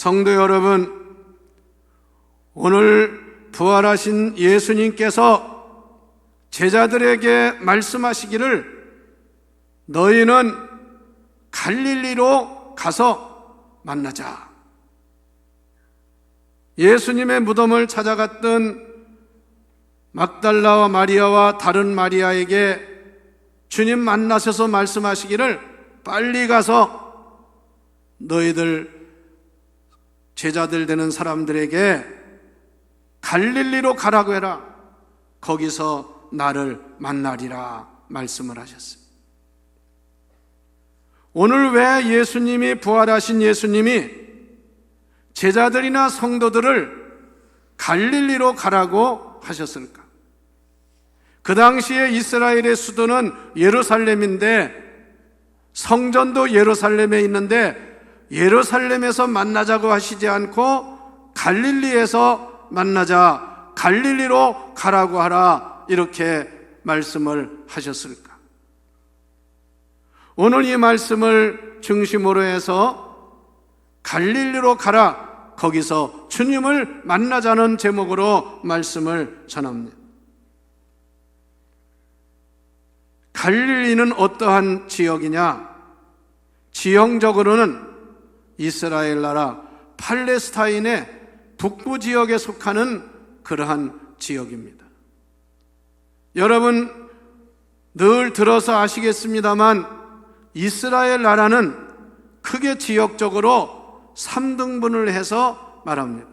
성도 여러분, 오늘 부활하신 예수님께서 제자들에게 말씀하시기를 너희는 갈릴리로 가서 만나자. 예수님의 무덤을 찾아갔던 막달라와 마리아와 다른 마리아에게 주님 만나셔서 말씀하시기를 빨리 가서 너희들 제자들 되는 사람들에게 갈릴리로 가라고 해라. 거기서 나를 만나리라 말씀을 하셨습니다. 오늘 왜 예수님이 부활하신 예수님이 제자들이나 성도들을 갈릴리로 가라고 하셨을까? 그 당시에 이스라엘의 수도는 예루살렘인데 성전도 예루살렘에 있는데 예루살렘에서 만나자고 하시지 않고 갈릴리에서 만나자, 갈릴리로 가라고 하라 이렇게 말씀을 하셨을까? 오늘 이 말씀을 중심으로 해서 갈릴리로 가라, 거기서 주님을 만나자는 제목으로 말씀을 전합니다. 갈릴리는 어떠한 지역이냐? 지형적으로는 이스라엘 나라 팔레스타인의 북부 지역에 속하는 그러한 지역입니다. 여러분 늘 들어서 아시겠습니다만 이스라엘 나라는 크게 지역적으로 3등분을 해서 말합니다.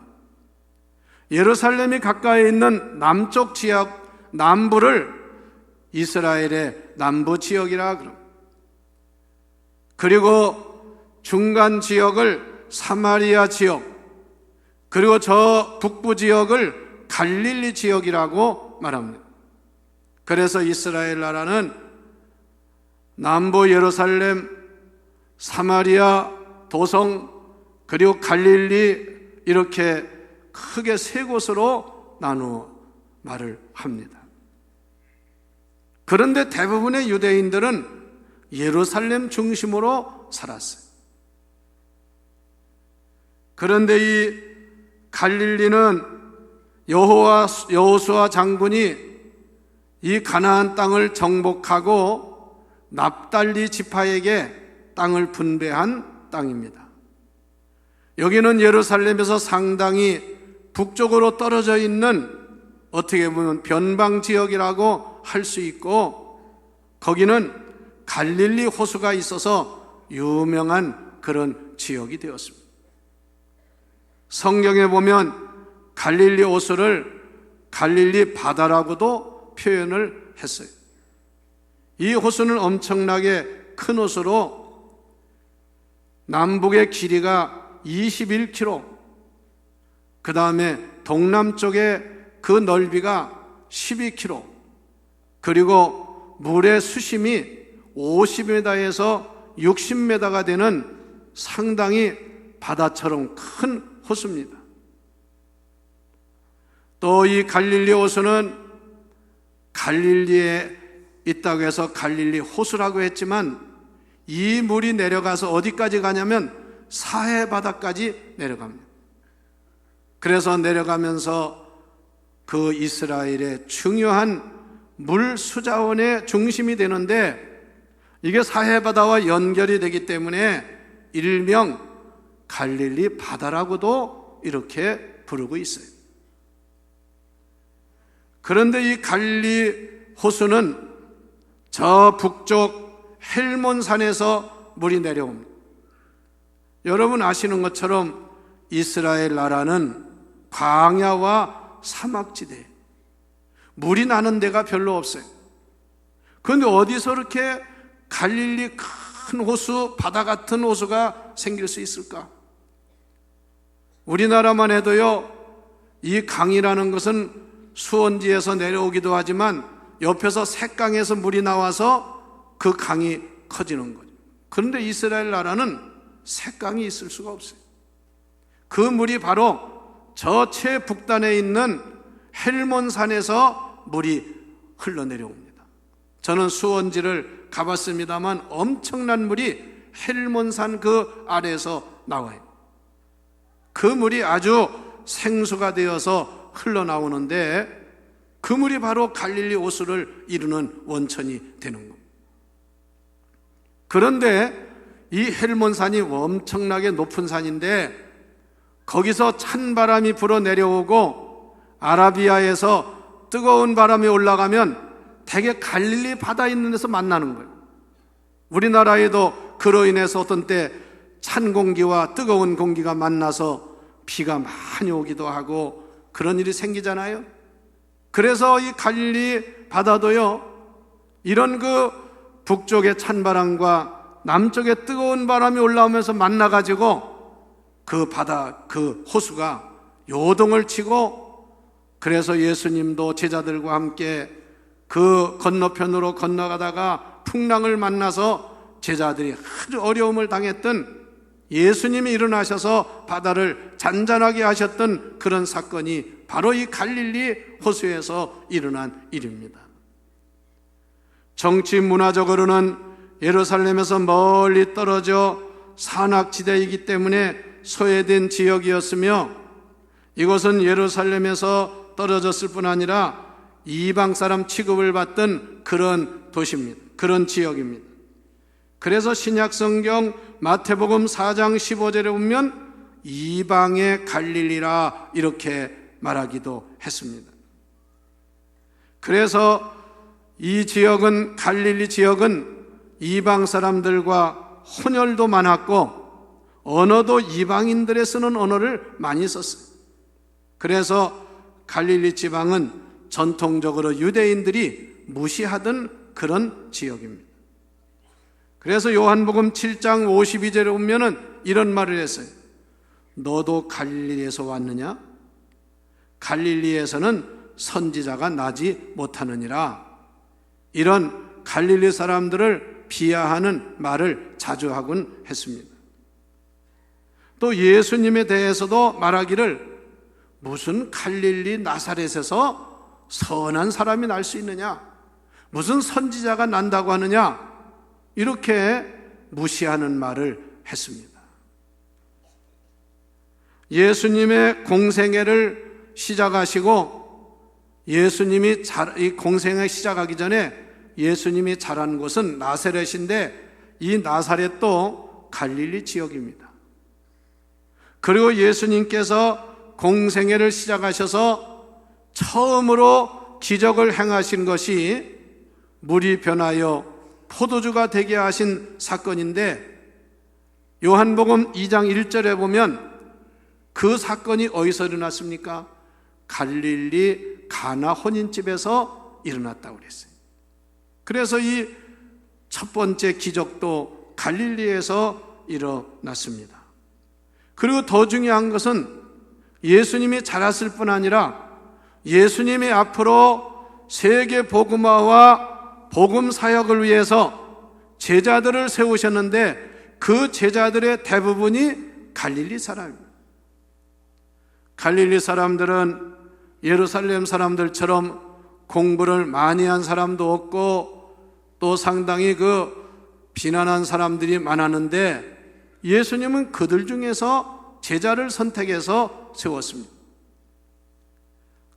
예루살렘이 가까이 있는 남쪽 지역 남부를 이스라엘의 남부 지역이라 그럽니다. 그리고 중간 지역을 사마리아 지역, 그리고 저 북부 지역을 갈릴리 지역이라고 말합니다. 그래서 이스라엘 나라는 남부 예루살렘, 사마리아, 도성, 그리고 갈릴리 이렇게 크게 세 곳으로 나누어 말을 합니다. 그런데 대부분의 유대인들은 예루살렘 중심으로 살았어요. 그런데 이 갈릴리는 여호수아 장군이 이 가나안 땅을 정복하고 납달리 지파에게 땅을 분배한 땅입니다. 여기는 예루살렘에서 상당히 북쪽으로 떨어져 있는 어떻게 보면 변방 지역이라고 할 수 있고, 거기는 갈릴리 호수가 있어서 유명한 그런 지역이 되었습니다. 성경에 보면 갈릴리 호수를 갈릴리 바다라고도 표현을 했어요. 이 호수는 엄청나게 큰 호수로 남북의 길이가 21km, 그 다음에 동남쪽에 그 넓이가 12km, 그리고 물의 수심이 50m에서 60m가 되는 상당히 바다처럼 큰 호수입니다. 또 이 갈릴리 호수는 갈릴리에 있다고 해서 갈릴리 호수라고 했지만 이 물이 내려가서 어디까지 가냐면 사해 바다까지 내려갑니다. 그래서 내려가면서 그 이스라엘의 중요한 물 수자원의 중심이 되는데, 이게 사해 바다와 연결이 되기 때문에 일명 갈릴리 바다라고도 이렇게 부르고 있어요. 그런데 이 갈릴리 호수는 저 북쪽 헬몬산에서 물이 내려옵니다. 여러분 아시는 것처럼 이스라엘 나라는 광야와 사막지대, 물이 나는 데가 별로 없어요. 그런데 어디서 이렇게 갈릴리 큰 호수, 바다 같은 호수가 생길 수 있을까? 우리나라만 해도요, 이 강이라는 것은 수원지에서 내려오기도 하지만 옆에서 색강에서 물이 나와서 그 강이 커지는 거죠. 그런데 이스라엘 나라는 색강이 있을 수가 없어요. 그 물이 바로 저 최북단에 있는 헬몬산에서 물이 흘러내려옵니다. 저는 수원지를 가봤습니다만 엄청난 물이 헬몬산 그 아래에서 나와요. 그 물이 아주 생수가 되어서 흘러나오는데 그 물이 바로 갈릴리 호수를 이루는 원천이 되는 겁니다. 그런데 이 헬몬산이 엄청나게 높은 산인데 거기서 찬 바람이 불어 내려오고 아라비아에서 뜨거운 바람이 올라가면 대개 갈릴리 바다 있는 데서 만나는 거예요. 우리나라에도 그로 인해서 어떤 때 찬 공기와 뜨거운 공기가 만나서 비가 많이 오기도 하고 그런 일이 생기잖아요. 그래서 이 갈릴리 바다도요, 이런 그 북쪽의 찬 바람과 남쪽의 뜨거운 바람이 올라오면서 만나가지고 그 바다, 그 호수가 요동을 치고, 그래서 예수님도 제자들과 함께 그 건너편으로 건너가다가 풍랑을 만나서 제자들이 아주 어려움을 당했던, 예수님이 일어나셔서 바다를 잔잔하게 하셨던 그런 사건이 바로 이 갈릴리 호수에서 일어난 일입니다. 정치 문화적으로는 예루살렘에서 멀리 떨어져 산악지대이기 때문에 소외된 지역이었으며, 이곳은 예루살렘에서 떨어졌을 뿐 아니라 이방 사람 취급을 받던 그런 도시입니다. 그런 지역입니다. 그래서 신약 성경 마태복음 4장 15절에 보면 이방의 갈릴리라 이렇게 말하기도 했습니다. 그래서 이 지역은, 갈릴리 지역은 이방 사람들과 혼혈도 많았고 언어도 이방인들의 쓰는 언어를 많이 썼어요. 그래서 갈릴리 지방은 전통적으로 유대인들이 무시하던 그런 지역입니다. 그래서 요한복음 7장 52절에 보면은 이런 말을 했어요. 너도 갈릴리에서 왔느냐? 갈릴리에서는 선지자가 나지 못하느니라. 이런 갈릴리 사람들을 비하하는 말을 자주 하곤 했습니다. 또 예수님에 대해서도 말하기를 무슨 갈릴리 나사렛에서 선한 사람이 날 수 있느냐? 무슨 선지자가 난다고 하느냐? 이렇게 무시하는 말을 했습니다. 예수님의 공생애를 시작하시고 예수님이 이 공생애 시작하기 전에 예수님이 자란 곳은 나사렛인데 이 나사렛도 갈릴리 지역입니다. 그리고 예수님께서 공생애를 시작하셔서 처음으로 기적을 행하신 것이 물이 변하여 포도주가 되게 하신 사건인데, 요한복음 2장 1절에 보면 그 사건이 어디서 일어났습니까? 갈릴리 가나 혼인집에서 일어났다고 그랬어요. 그래서 이 첫 번째 기적도 갈릴리에서 일어났습니다. 그리고 더 중요한 것은 예수님이 자랐을 뿐 아니라 예수님이 앞으로 세계 복음화와 복음 사역을 위해서 제자들을 세우셨는데 그 제자들의 대부분이 갈릴리 사람입니다. 갈릴리 사람들은 예루살렘 사람들처럼 공부를 많이 한 사람도 없고 또 상당히 그 비난한 사람들이 많았는데 예수님은 그들 중에서 제자를 선택해서 세웠습니다.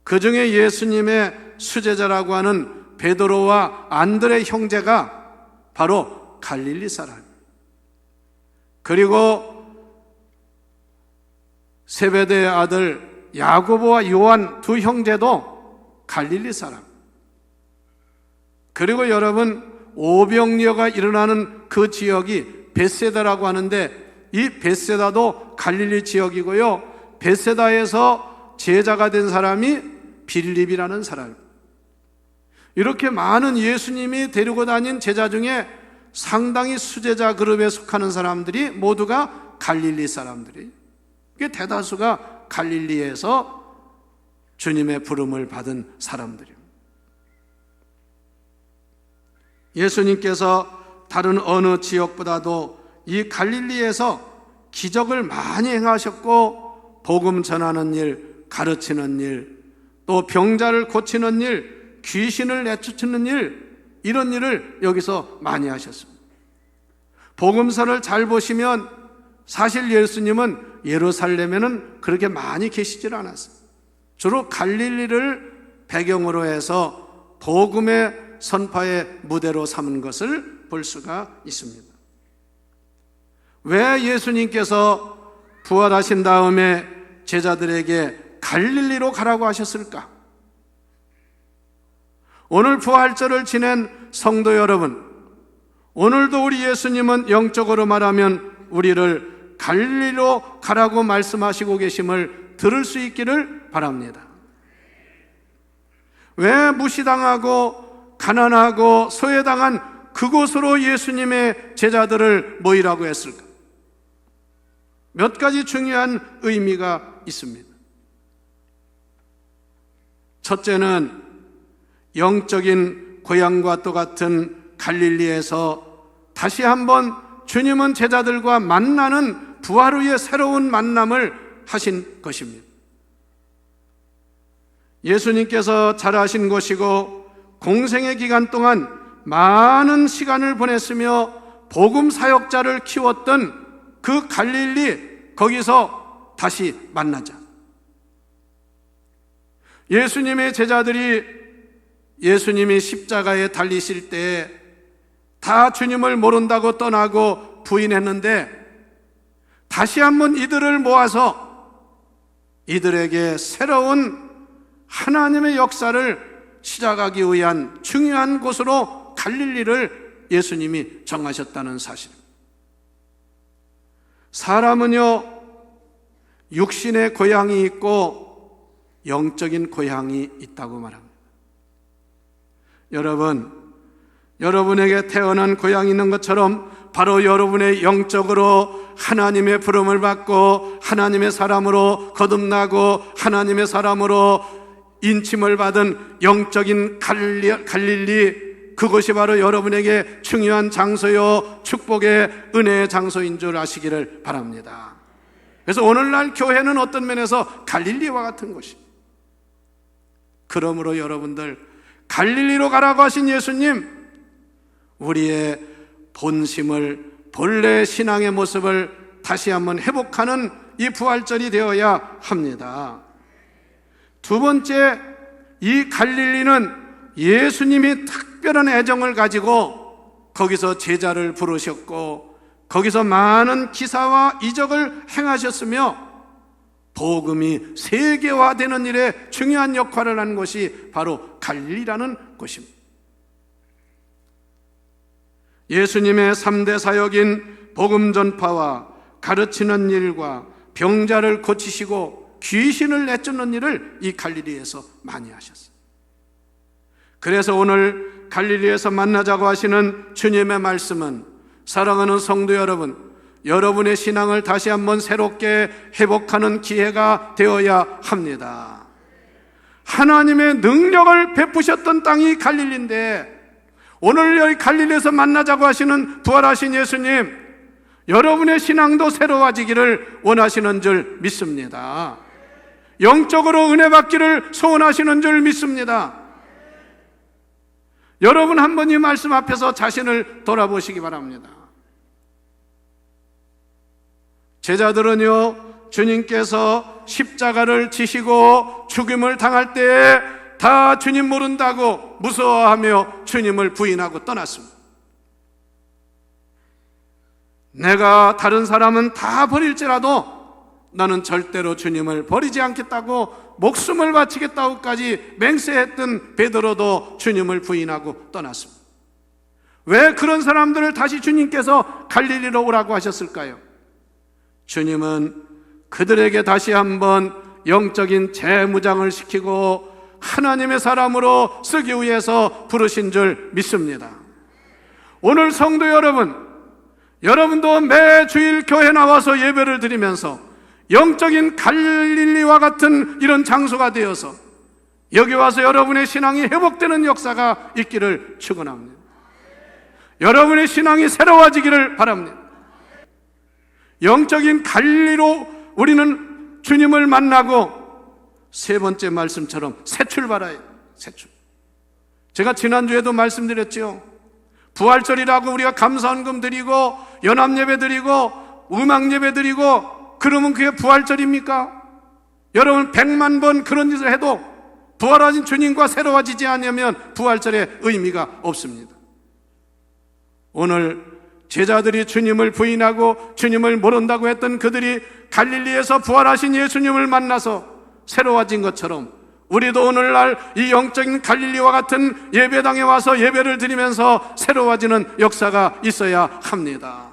그 중에 예수님의 수제자라고 하는 베드로와 안드레 형제가 바로 갈릴리 사람입니다. 그리고 세베대의 아들 야고보와 요한 두 형제도 갈릴리 사람. 그리고 여러분, 오병이어가 일어나는 그 지역이 벳세다라고 하는데 이 벳세다도 갈릴리 지역이고요, 벳세다에서 제자가 된 사람이 빌립이라는 사람입니다. 이렇게 많은 예수님이 데리고 다닌 제자 중에 상당히 수제자 그룹에 속하는 사람들이 모두가 갈릴리 사람들이, 대다수가 갈릴리에서 주님의 부름을 받은 사람들입니다. 예수님께서 다른 어느 지역보다도 이 갈릴리에서 기적을 많이 행하셨고 복음 전하는 일, 가르치는 일, 또 병자를 고치는 일, 귀신을 내쫓는 일, 이런 일을 여기서 많이 하셨습니다. 복음서를 잘 보시면 사실 예수님은 예루살렘에는 그렇게 많이 계시질 않았어요. 주로 갈릴리를 배경으로 해서 복음의 선파의 무대로 삼은 것을 볼 수가 있습니다. 왜 예수님께서 부활하신 다음에 제자들에게 갈릴리로 가라고 하셨을까? 오늘 부활절을 지낸 성도 여러분, 오늘도 우리 예수님은 영적으로 말하면 우리를 갈릴리로 가라고 말씀하시고 계심을 들을 수 있기를 바랍니다. 왜 무시당하고 가난하고 소외당한 그곳으로 예수님의 제자들을 모이라고 했을까? 몇 가지 중요한 의미가 있습니다. 첫째는 영적인 고향과 똑같은 갈릴리에서 다시 한번 주님은 제자들과 만나는 부활 후의 새로운 만남을 하신 것입니다. 예수님께서 자라신 곳이고 공생의 기간 동안 많은 시간을 보냈으며 복음 사역자를 키웠던 그 갈릴리, 거기서 다시 만나자. 예수님의 제자들이 예수님이 십자가에 달리실 때 다 주님을 모른다고 떠나고 부인했는데 다시 한번 이들을 모아서 이들에게 새로운 하나님의 역사를 시작하기 위한 중요한 곳으로 갈릴리를 예수님이 정하셨다는 사실입니다. 사람은요, 육신의 고향이 있고 영적인 고향이 있다고 말합니다. 여러분에게 태어난 고향이 있는 것처럼 바로 여러분의 영적으로 하나님의 부름을 받고 하나님의 사람으로 거듭나고 하나님의 사람으로 인침을 받은 영적인 갈릴리, 그곳이 바로 여러분에게 중요한 장소요, 축복의 은혜의 장소인 줄 아시기를 바랍니다. 그래서 오늘날 교회는 어떤 면에서 갈릴리와 같은 곳입니다. 그러므로 여러분들, 갈릴리로 가라고 하신 예수님, 우리의 본심을, 본래 신앙의 모습을 다시 한번 회복하는 이 부활절이 되어야 합니다. 두 번째, 이 갈릴리는 예수님이 특별한 애정을 가지고 거기서 제자를 부르셨고 거기서 많은 기사와 이적을 행하셨으며 복음이 세계화되는 일에 중요한 역할을 한 곳이 바로 갈릴리라는 곳입니다. 예수님의 3대 사역인 복음 전파와 가르치는 일과 병자를 고치시고 귀신을 내쫓는 일을 이 갈릴리에서 많이 하셨어요. 그래서 오늘 갈릴리에서 만나자고 하시는 주님의 말씀은, 사랑하는 성도 여러분, 여러분의 신앙을 다시 한번 새롭게 회복하는 기회가 되어야 합니다. 하나님의 능력을 베푸셨던 땅이 갈릴리인데 오늘 여기 갈릴리에서 만나자고 하시는 부활하신 예수님, 여러분의 신앙도 새로워지기를 원하시는 줄 믿습니다. 영적으로 은혜 받기를 소원하시는 줄 믿습니다. 여러분 한번 이 말씀 앞에서 자신을 돌아보시기 바랍니다. 제자들은요, 주님께서 십자가를 지시고 죽임을 당할 때에 다 주님 모른다고 무서워하며 주님을 부인하고 떠났습니다. 내가 다른 사람은 다 버릴지라도 나는 절대로 주님을 버리지 않겠다고 목숨을 바치겠다고까지 맹세했던 베드로도 주님을 부인하고 떠났습니다. 왜 그런 사람들을 다시 주님께서 갈릴리로 오라고 하셨을까요? 주님은 그들에게 다시 한번 영적인 재무장을 시키고 하나님의 사람으로 쓰기 위해서 부르신 줄 믿습니다. 오늘 성도 여러분, 여러분도 매 주일 교회 나와서 예배를 드리면서 영적인 갈릴리와 같은 이런 장소가 되어서 여기 와서 여러분의 신앙이 회복되는 역사가 있기를 축원합니다. 여러분의 신앙이 새로워지기를 바랍니다. 영적인 갈릴리로 우리는 주님을 만나고 세 번째 말씀처럼 새 출발해요. 새 출발. 제가 지난주에도 말씀드렸죠. 부활절이라고 우리가 감사헌금 드리고 연합예배 드리고 음악 예배 드리고 그러면 그게 부활절입니까? 여러분 100만 번 그런 짓을 해도 부활하신 주님과 새로워지지 않으면 부활절의 의미가 없습니다. 오늘 제자들이 주님을 부인하고 주님을 모른다고 했던 그들이 갈릴리에서 부활하신 예수님을 만나서 새로워진 것처럼 우리도 오늘날 이 영적인 갈릴리와 같은 예배당에 와서 예배를 드리면서 새로워지는 역사가 있어야 합니다.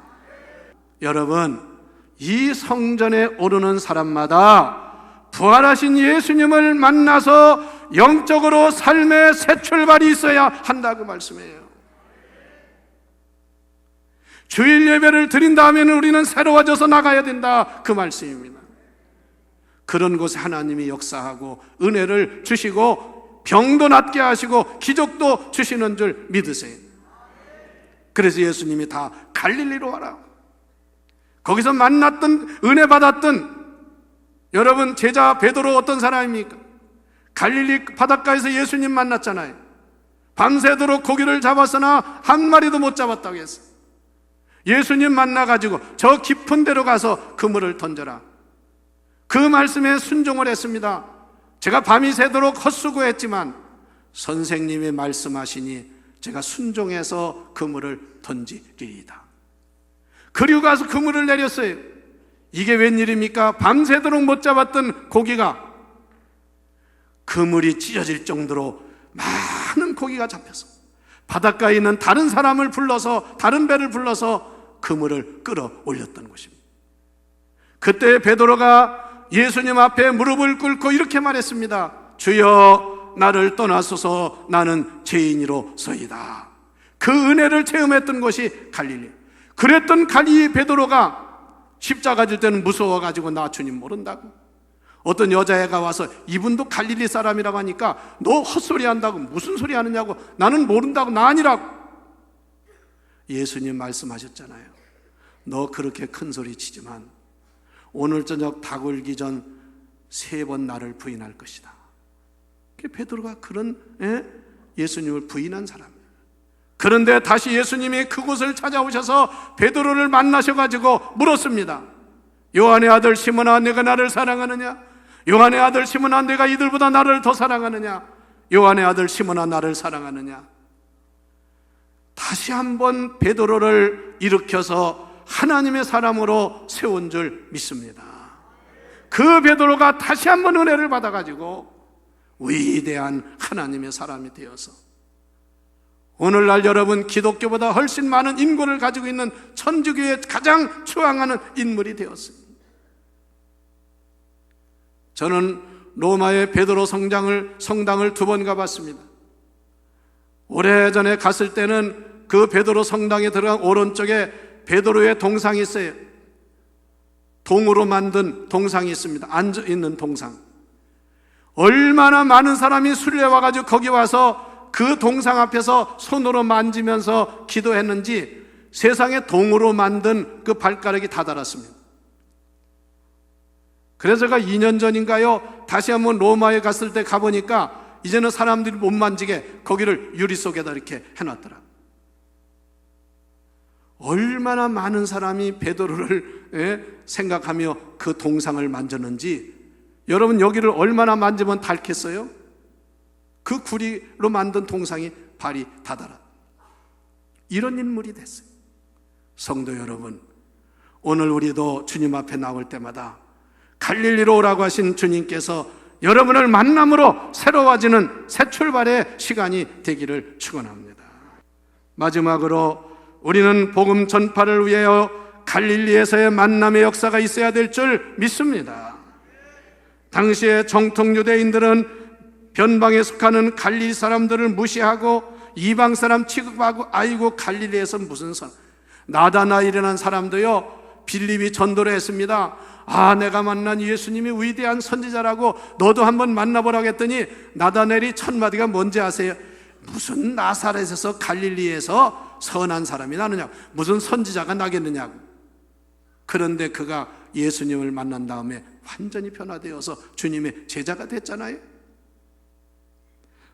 여러분, 이 성전에 오르는 사람마다 부활하신 예수님을 만나서 영적으로 삶의 새 출발이 있어야 한다고 말씀해요. 주일 예배를 드린 다음에는 우리는 새로워져서 나가야 된다, 그 말씀입니다. 그런 곳에 하나님이 역사하고 은혜를 주시고 병도 낫게 하시고 기적도 주시는 줄 믿으세요. 그래서 예수님이 다 갈릴리로 와라. 거기서 만났던, 은혜 받았던, 여러분 제자 베드로 어떤 사람입니까? 갈릴리 바닷가에서 예수님 만났잖아요. 밤새도록 고기를 잡았으나 한 마리도 못 잡았다고 했어요. 예수님 만나가지고 저 깊은 데로 가서 그물을 던져라. 그 말씀에 순종을 했습니다. 제가 밤이 새도록 헛수고했지만 선생님이 말씀하시니 제가 순종해서 그물을 던지리이다. 그리고 가서 그물을 내렸어요. 이게 웬일입니까? 밤새도록 못 잡았던 고기가 그물이 찢어질 정도로 많은 고기가 잡혀서 바닷가에 있는 다른 사람을 불러서, 다른 배를 불러서 그물을 끌어올렸던 것입니다. 그때 베드로가 예수님 앞에 무릎을 꿇고 이렇게 말했습니다. 주여, 나를 떠나소서, 나는 죄인이로소이다. 그 은혜를 체험했던 것이 갈릴리. 그랬던 갈릴리 베드로가 십자가 질 때는 무서워가지고 나 주님 모른다고. 어떤 여자애가 와서 이분도 갈릴리 사람이라고 하니까 너 헛소리 한다고, 무슨 소리 하느냐고, 나는 모른다고, 나 아니라고. 예수님 말씀하셨잖아요. 너 그렇게 큰 소리 치지만 오늘 저녁 닭 울기 전 3번 나를 부인할 것이다. 베드로가 그런 예수님을 부인한 사람이에요. 그런데 다시 예수님이 그곳을 찾아오셔서 베드로를 만나셔가지고 물었습니다. 요한의 아들 시몬아, 내가 나를 사랑하느냐? 요한의 아들 시몬아, 내가 이들보다 나를 더 사랑하느냐? 요한의 아들 시몬아, 나를 사랑하느냐? 다시 한번 베드로를 일으켜서 하나님의 사람으로 세운 줄 믿습니다. 그 베드로가 다시 한번 은혜를 받아가지고 위대한 하나님의 사람이 되어서 오늘날 여러분 기독교보다 훨씬 많은 인권을 가지고 있는 천주교의 가장 추앙하는 인물이 되었습니다. 저는 로마의 베드로 성당을 2번 가봤습니다. 오래전에 갔을 때는 그 베드로 성당에 들어간 오른쪽에 베드로의 동상이 있어요. 동으로 만든 동상이 있습니다. 앉아있는 동상. 얼마나 많은 사람이 순례와가지고 거기 와서 그 동상 앞에서 손으로 만지면서 기도했는지 세상에 동으로 만든 그 발가락이 다 닳았습니다. 그래서 제가 2년 전인가요? 다시 한번 로마에 갔을 때 가보니까 이제는 사람들이 못 만지게 거기를 유리 속에다 이렇게 해놨더라. 얼마나 많은 사람이 베드로를 생각하며 그 동상을 만졌는지 여러분 여기를 얼마나 만지면 닳겠어요? 그 구리로 만든 동상이 발이 닿아라. 이런 인물이 됐어요. 성도 여러분, 오늘 우리도 주님 앞에 나올 때마다 갈릴리로 오라고 하신 주님께서 여러분을 만남으로 새로워지는 새 출발의 시간이 되기를 축원합니다. 마지막으로 우리는 복음 전파를 위하여 갈릴리에서의 만남의 역사가 있어야 될 줄 믿습니다. 당시에 정통 유대인들은 변방에 속하는 갈릴리 사람들을 무시하고 이방 사람 취급하고, 아이고 갈릴리에서 무슨 선, 나다나엘이라는 사람도요 빌립이 전도를 했습니다. 아, 내가 만난 예수님이 위대한 선지자라고 너도 한번 만나보라고 했더니 나다나엘이 첫 마디가 뭔지 아세요? 무슨 나사렛에서 갈릴리에서 선한 사람이 나느냐고, 무슨 선지자가 나겠느냐고. 그런데 그가 예수님을 만난 다음에 완전히 변화되어서 주님의 제자가 됐잖아요.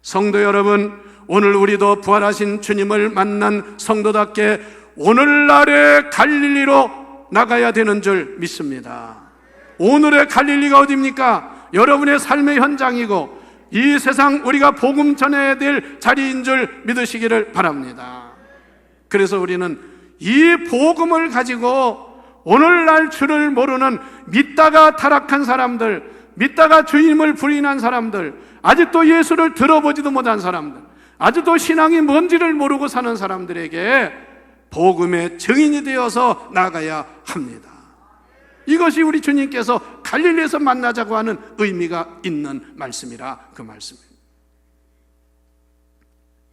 성도 여러분, 오늘 우리도 부활하신 주님을 만난 성도답게 오늘날의 갈릴리로 나가야 되는 줄 믿습니다. 오늘의 갈릴리가 어디입니까? 여러분의 삶의 현장이고 이 세상 우리가 복음 전해야 될 자리인 줄 믿으시기를 바랍니다. 그래서 우리는 이 복음을 가지고 오늘날 주를 모르는 믿다가 타락한 사람들, 믿다가 주님을 부인한 사람들, 아직도 예수를 들어보지도 못한 사람들, 아직도 신앙이 뭔지를 모르고 사는 사람들에게 복음의 증인이 되어서 나가야 합니다. 이것이 우리 주님께서 갈릴리에서 만나자고 하는 의미가 있는 말씀이라 그 말씀입니다.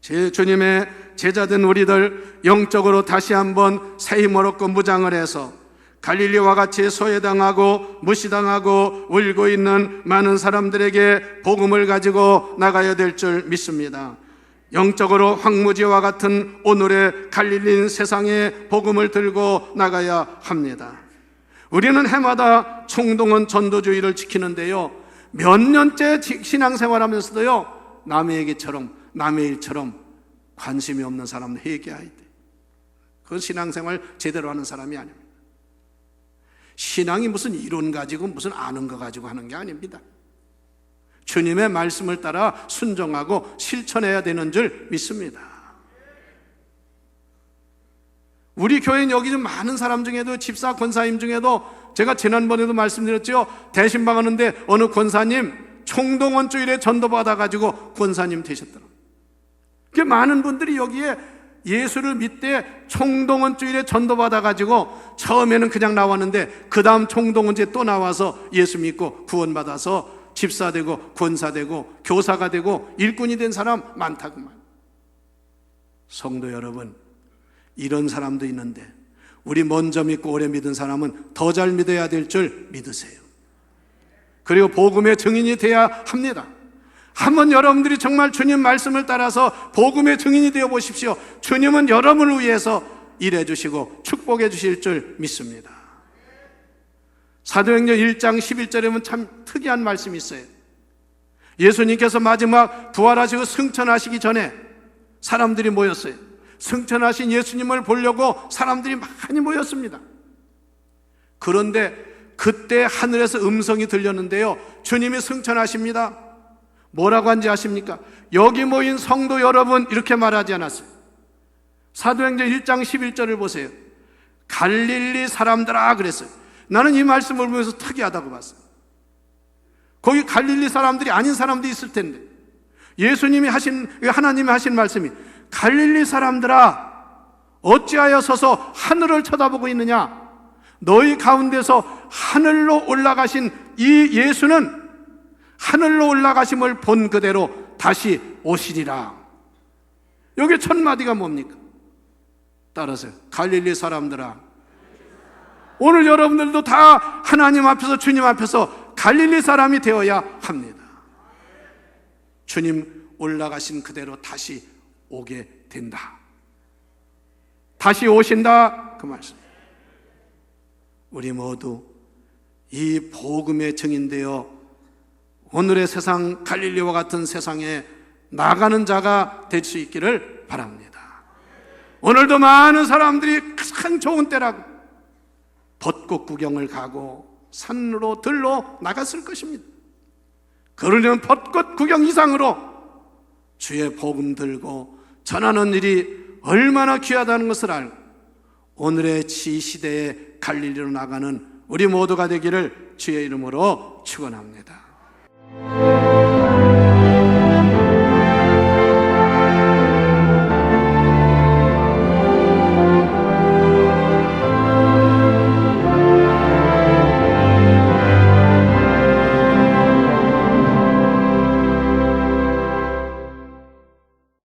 제 주님의 제자된 우리들 영적으로 다시 한번 새 힘을 얻고 무장을 해서 갈릴리와 같이 소외당하고 무시당하고 울고 있는 많은 사람들에게 복음을 가지고 나가야 될 줄 믿습니다. 영적으로 황무지와 같은 오늘의 갈릴리 세상에 복음을 들고 나가야 합니다. 우리는 해마다 총동원 전도주의를 지키는데요, 몇 년째 신앙생활하면서도요 남의 얘기처럼 남의 일처럼 관심이 없는 사람은 회개해야 돼. 그건 신앙생활 제대로 하는 사람이 아닙니다. 신앙이 무슨 이론 가지고 무슨 아는 거 가지고 하는 게 아닙니다. 주님의 말씀을 따라 순종하고 실천해야 되는 줄 믿습니다. 우리 교회는 여기 좀 많은 사람 중에도 집사 권사님 중에도 제가 지난번에도 말씀드렸죠. 대신방하는데 어느 권사님 총동원 주일에 전도받아가지고 권사님 되셨더라고요. 그 많은 분들이 여기에 예수를 믿되 총동원 주일에 전도받아가지고 처음에는 그냥 나왔는데 그 다음 총동원주에 또 나와서 예수 믿고 구원받아서 집사되고 권사되고 교사가 되고 일꾼이 된 사람 많다구만. 성도 여러분, 이런 사람도 있는데 우리 먼저 믿고 오래 믿은 사람은 더 잘 믿어야 될 줄 믿으세요. 그리고 복음의 증인이 돼야 합니다. 한번 여러분들이 정말 주님 말씀을 따라서 복음의 증인이 되어 보십시오. 주님은 여러분을 위해서 일해 주시고 축복해 주실 줄 믿습니다. 사도행전 1장 11절에 보면 참 특이한 말씀이 있어요. 예수님께서 마지막 부활하시고 승천하시기 전에 사람들이 모였어요. 승천하신 예수님을 보려고 사람들이 많이 모였습니다. 그런데 그때 하늘에서 음성이 들렸는데요, 주님이 승천하십니다. 뭐라고 한지 아십니까? 여기 모인 성도 여러분, 이렇게 말하지 않았어요. 사도행전 1장 11절을 보세요. 갈릴리 사람들아 그랬어요. 나는 이 말씀을 보면서 특이하다고 봤어요. 거기 갈릴리 사람들이 아닌 사람도 있을 텐데 예수님이 하신, 하나님이 하신 말씀이 갈릴리 사람들아 어찌하여 서서 하늘을 쳐다보고 있느냐? 너희 가운데서 하늘로 올라가신 이 예수는 하늘로 올라가심을 본 그대로 다시 오시리라. 여기 첫 마디가 뭡니까? 따라서요. 갈릴리 사람들아, 오늘 여러분들도 다 하나님 앞에서 주님 앞에서 갈릴리 사람이 되어야 합니다. 주님 올라가신 그대로 다시 오게 된다. 다시 오신다, 그 말씀. 우리 모두 이 복음의 증인되어 오늘의 세상 갈릴리와 같은 세상에 나가는 자가 될 수 있기를 바랍니다. 오늘도 많은 사람들이 가장 좋은 때라고 벚꽃 구경을 가고 산으로 들로 나갔을 것입니다. 그러려면 벚꽃 구경 이상으로 주의 복음 들고 전하는 일이 얼마나 귀하다는 것을 알고 오늘의 시대에 갈릴리로 나가는 우리 모두가 되기를 주의 이름으로 축원합니다.